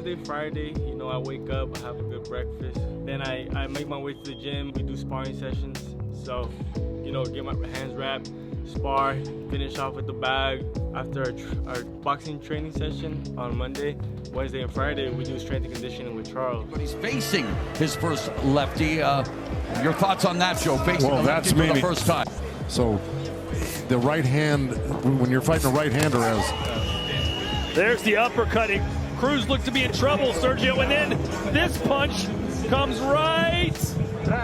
Monday, Friday, you know, I wake up, I have a good breakfast. Then I make my way to the gym. We do sparring sessions. So, you know, get my hands wrapped, spar, finish off with the bag. After our boxing training session on Monday, Wednesday, and Friday, we do strength and conditioning with Charles. But he's facing his first lefty. Your thoughts on that, Joe? Facing well, the lefty for the first time. So the right hand, when you're fighting a right-hander, There's the uppercutting. Cruz looked to be in trouble, Sergio, and then this punch comes right.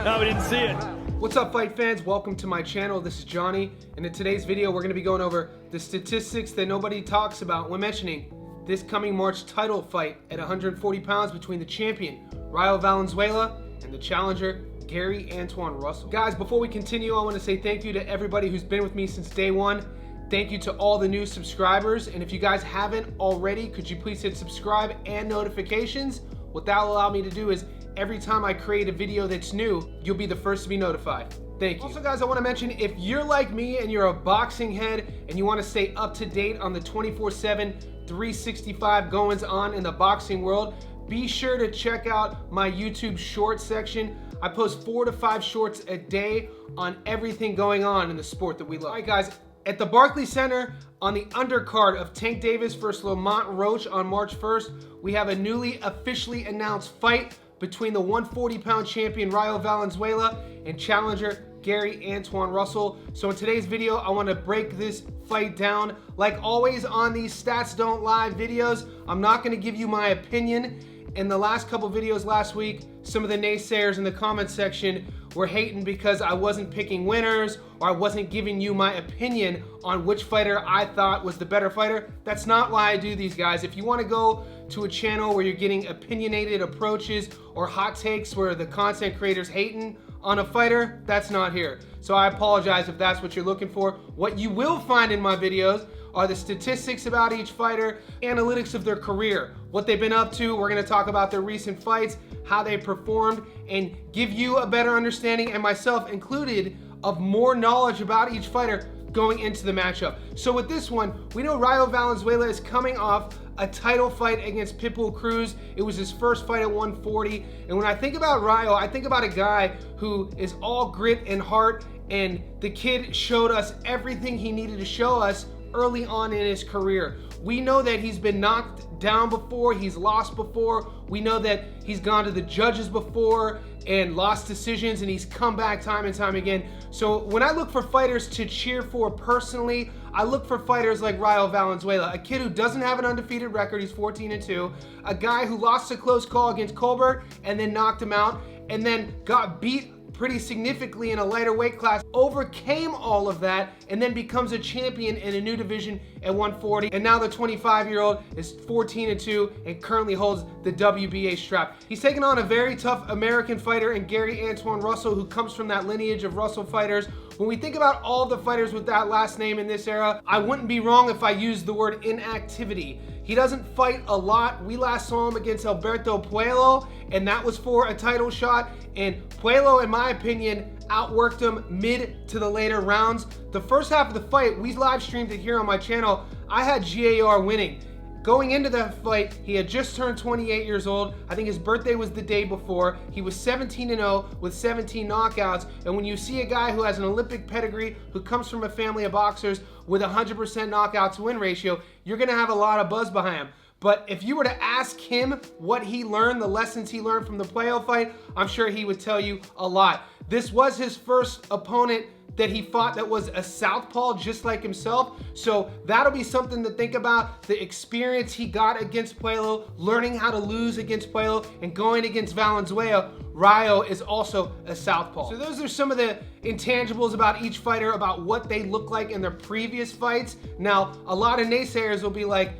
No, we didn't see it. What's up, fight fans? Welcome to my channel. This is Johnny, and in today's video, we're going to be going over the statistics that nobody talks about when mentioning this coming March title fight at 140 pounds between the champion, Rayo Valenzuela, and the challenger, Antoine Russell. Guys, before we continue, I want to say thank you to everybody who's been with me since day one. Thank you to all the new subscribers, and if you guys haven't already, could you please hit subscribe and notifications? What that will allow me to do is every time I create a video that's new, you'll be the first to be notified. Thank you. Also, guys, I want to mention, if you're like me and you're a boxing head and you want to stay up to date on the 24/7, 365 goings on in the boxing world, be sure to check out my YouTube shorts section. I post 4 to 5 shorts a day on everything going on in the sport that we love. All right, guys, at the Barclays Center on the undercard of Tank Davis versus Lamont Roach on March 1st, we have a newly officially announced fight between the 140-pound champion Rayo Valenzuela and challenger Antoine Russell. So in today's video, I want to break this fight down. Like always on these Stats Don't Lie videos, I'm not going to give you my opinion. In the last couple videos last week, some of the naysayers in the comment section were hating because I wasn't picking winners or I wasn't giving you my opinion on which fighter I thought was the better fighter. That's not why I do these, guys. If you want to go to a channel where you're getting opinionated approaches or hot takes where the content creator's hating on a fighter, that's not here. So I apologize if that's what you're looking for. What you will find in my videos are the statistics about each fighter, analytics of their career, what they've been up to. We're gonna talk about their recent fights, how they performed, and give you a better understanding, and myself included, of more knowledge about each fighter going into the matchup. So with this one, we know Rayo Valenzuela is coming off a title fight against Pitbull Cruz. It was his first fight at 140. And when I think about Rayo, I think about a guy who is all grit and heart, and the kid showed us everything he needed to show us early on in his career. We know that he's been knocked down before, he's lost before. We know that he's gone to the judges before and lost decisions, and he's come back time and time again. So when I look for fighters to cheer for personally, I look for fighters like Rayo Valenzuela, a kid who doesn't have an undefeated record, he's 14-2, a guy who lost a close call against Colbert and then knocked him out, and then got beat pretty significantly in a lighter weight class, overcame all of that, and then becomes a champion in a new division at 140. And now the 25-year-old is 14-2 and currently holds the WBA strap. He's taken on a very tough American fighter in Antoine Russell, who comes from that lineage of Russell fighters. When we think about all the fighters with that last name in this era, I wouldn't be wrong if I used the word inactivity. He doesn't fight a lot. We last saw him against Alberto Puello, and that was for a title shot. And Puello, in my opinion, outworked him mid to the later rounds. The first half of the fight, we live streamed it here on my channel. I had GAR winning. Going into that fight, he had just turned 28 years old. I think his birthday was the day before. He was 17-0 with 17 knockouts. And when you see a guy who has an Olympic pedigree, who comes from a family of boxers with 100% knockout to win ratio, you're gonna have a lot of buzz behind him. But if you were to ask him what he learned, the lessons he learned from the Puello fight, I'm sure he would tell you a lot. This was his first opponent that he fought that was a southpaw just like himself. So that'll be something to think about. The experience he got against Puello, learning how to lose against Puello, and going against Valenzuela. Rayo is also a southpaw. So those are some of the intangibles about each fighter, about what they look like in their previous fights. Now, a lot of naysayers will be like,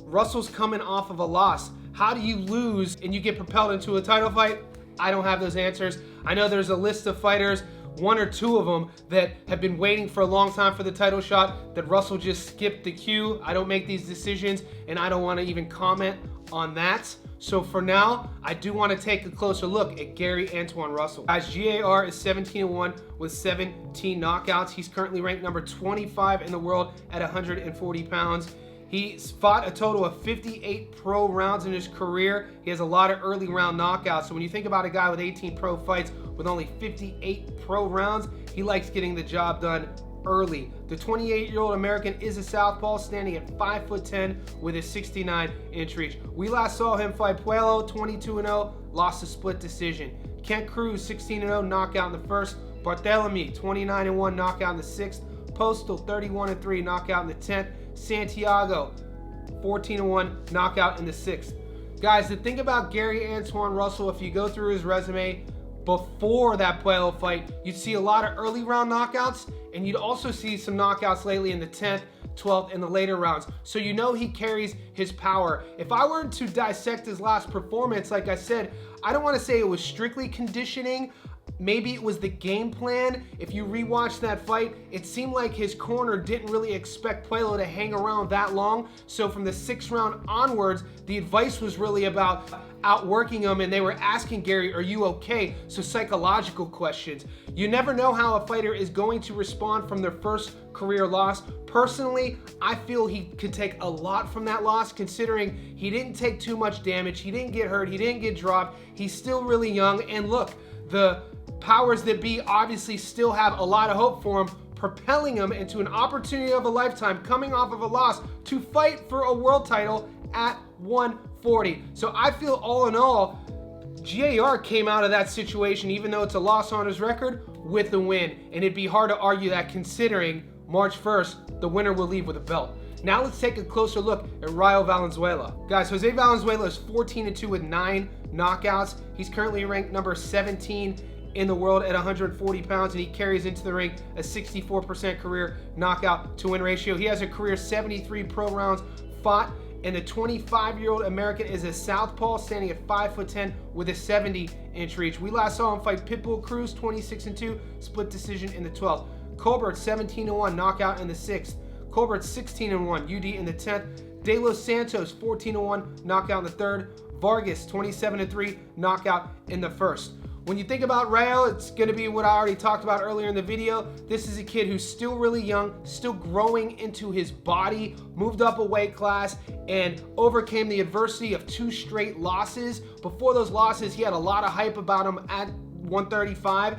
Russell's coming off of a loss. How do you lose and you get propelled into a title fight? I don't have those answers. I know there's a list of fighters, 1 or 2 of them, that have been waiting for a long time for the title shot, that Russell just skipped the queue. I don't make these decisions, and I don't want to even comment on that. So for now, I do want to take a closer look at Antoine Russell. Guys, GAR is 17-1 with 17 knockouts. He's currently ranked number 25 in the world at 140 pounds. He's fought a total of 58 pro rounds in his career. He has a lot of early round knockouts. So when you think about a guy with 18 pro fights with only 58 pro rounds, he likes getting the job done early. The 28-year-old American is a southpaw, standing at 5'10" with a 69-inch reach. We last saw him fight Puello, 22-0, lost a split decision. Kent Cruz, 16-0, knockout in the first. Barthélemy, 29-1, knockout in the sixth. Postal, 31-3, knockout in the 10th. Santiago, 14-1, knockout in the sixth. Guys, the thing about Gary Antoine Russell, if you go through his resume before that Puello fight, you'd see a lot of early round knockouts, and you'd also see some knockouts lately in the 10th, 12th, and the later rounds. So you know he carries his power. If I were to dissect his last performance, like I said, I don't want to say it was strictly conditioning. Maybe it was the game plan. If you rewatch that fight, it seemed like his corner didn't really expect Puello to hang around that long. So from the 6th round onwards, the advice was really about outworking him, and they were asking Gary, are you okay? So psychological questions. You never know how a fighter is going to respond from their first career loss. Personally, I feel he could take a lot from that loss, considering he didn't take too much damage, he didn't get hurt, he didn't get dropped, he's still really young, and look, the powers that be obviously still have a lot of hope for him, propelling him into an opportunity of a lifetime, coming off of a loss to fight for a world title at 140. So I feel all in all, GAR came out of that situation, even though it's a loss on his record, with the win. And it'd be hard to argue that, considering March 1st, the winner will leave with a belt. Now let's take a closer look at Rayo Valenzuela. Guys, Jose Valenzuela is 14-2 with 9 knockouts. He's currently ranked number 17 in the world at 140 pounds, and he carries into the ring a 64% career knockout to win ratio. He has a career 73 pro rounds fought, and the 25-year-old American is a southpaw, standing at 5'10" with a 70-inch reach. We last saw him fight Pitbull Cruz, 26-2, split decision in the 12th. Colbert, 17-1, knockout in the 6th. Colbert, 16-1, UD in the 10th. De Los Santos, 14-1, knockout in the 3rd. Vargas, 27-3, knockout in the 1st. When you think about Rayo, it's going to be what I already talked about earlier in the video. This is a kid who's still really young, still growing into his body, moved up a weight class, and overcame the adversity of 2 straight losses. Before those losses, he had a lot of hype about him at 135,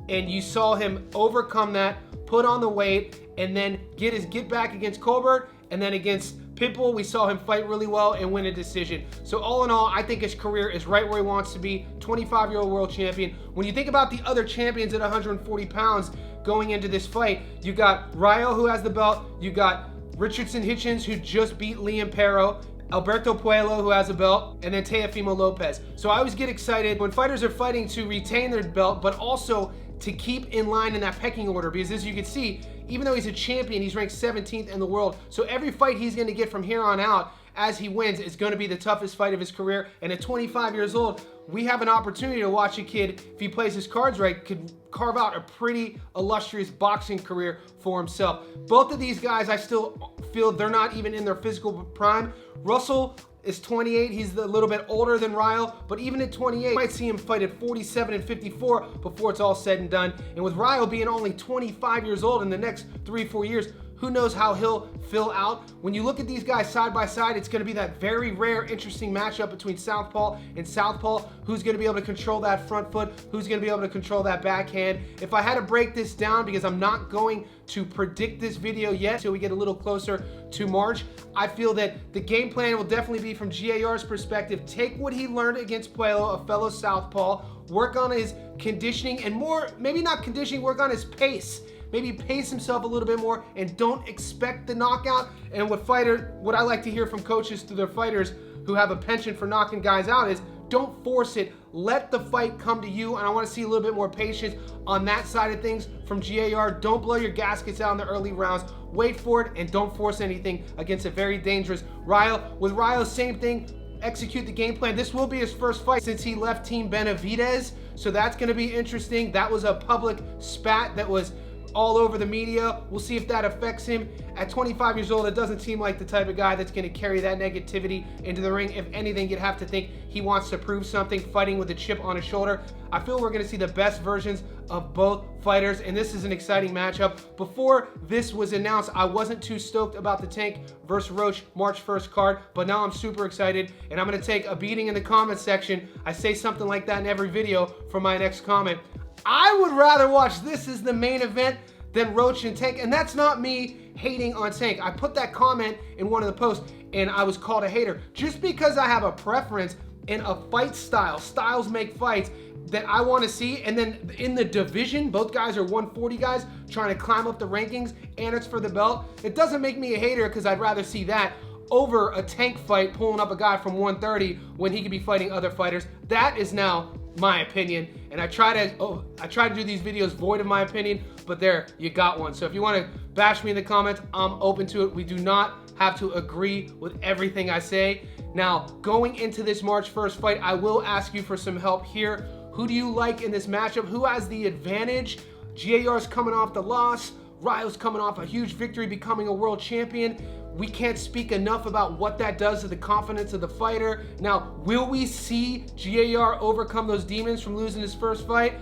and you saw him overcome that, put on the weight, and then get back against Colbert, and then against Pitbull, we saw him fight really well and win a decision. So all in all, I think his career is right where he wants to be, 25-year-old world champion. When you think about the other champions at 140 pounds going into this fight, you got Rayo, who has the belt, you got Richardson Hitchens, who just beat Liam Perro, Alberto Puello, who has a belt, and then Teofimo Lopez. So I always get excited when fighters are fighting to retain their belt, but also to keep in line in that pecking order, because as you can see, even though he's a champion, he's ranked 17th in the world. So every fight he's going to get from here on out as he wins is going to be the toughest fight of his career. And at 25 years old, we have an opportunity to watch a kid, if he plays his cards right, could carve out a pretty illustrious boxing career for himself. Both of these guys, I still feel they're not even in their physical prime. Russell is 28, he's a little bit older than Rayo, but even at 28, you might see him fight at 47 and 54 before it's all said and done. And with Rayo being only 25 years old in the next 3-4 years, who knows how he'll fill out. When you look at these guys side by side, it's going to be that very rare, interesting matchup between southpaw and southpaw. Who's going to be able to control that front foot? Who's going to be able to control that backhand? If I had to break this down, because I'm not going to predict this video yet until we get a little closer to March, I feel that the game plan will definitely be from GAR's perspective. Take what he learned against Puello, a fellow southpaw, work on his conditioning, and more, maybe not conditioning, work on his pace. Maybe pace himself a little bit more and don't expect the knockout. And what I like to hear from coaches to their fighters who have a penchant for knocking guys out is, don't force it. Let the fight come to you. And I want to see a little bit more patience on that side of things from GAR. Don't blow your gaskets out in the early rounds. Wait for it and don't force anything against a very dangerous Rayo. With Rayo, same thing. Execute the game plan. This will be his first fight since he left Team Benavidez. So that's going to be interesting. That was a public spat that was all over the media. We'll see if that affects him. At 25 years old, it doesn't seem like the type of guy that's going to carry that negativity into the ring. If anything, you'd have to think he wants to prove something, fighting with a chip on his shoulder. I feel we're going to see the best versions of both fighters, and this is an exciting matchup. Before this was announced, I wasn't too stoked about the Tank versus Roach March 1st card, but now I'm super excited, and I'm going to take a beating in the comments section. I say something like that in every video for my next comment. I would rather watch this as the main event than Roach and Tank, and that's not me hating on Tank. I put that comment in one of the posts, and I was called a hater. Just because I have a preference in a fight style, styles make fights, that I want to see, and then in the division, both guys are 140 guys trying to climb up the rankings, and it's for the belt. It doesn't make me a hater because I'd rather see that over a Tank fight pulling up a guy from 130 when he could be fighting other fighters. That is now my opinion, and I try to do these videos void of my opinion, but there, you got one. So if you want to bash me in the comments, I'm open to it. We do not have to agree with everything I say. Now, going into this March 1st fight, I will ask you for some help here. Who do you like in this matchup? Who has the advantage? GAR's coming off the loss. Rayo's coming off a huge victory, becoming a world champion. We can't speak enough about what that does to the confidence of the fighter. Now, will we see GAR overcome those demons from losing his first fight?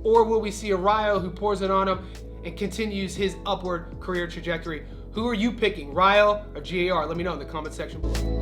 Or will we see a Rayo who pours it on him and continues his upward career trajectory? Who are you picking, Rayo or GAR? Let me know in the comment section below.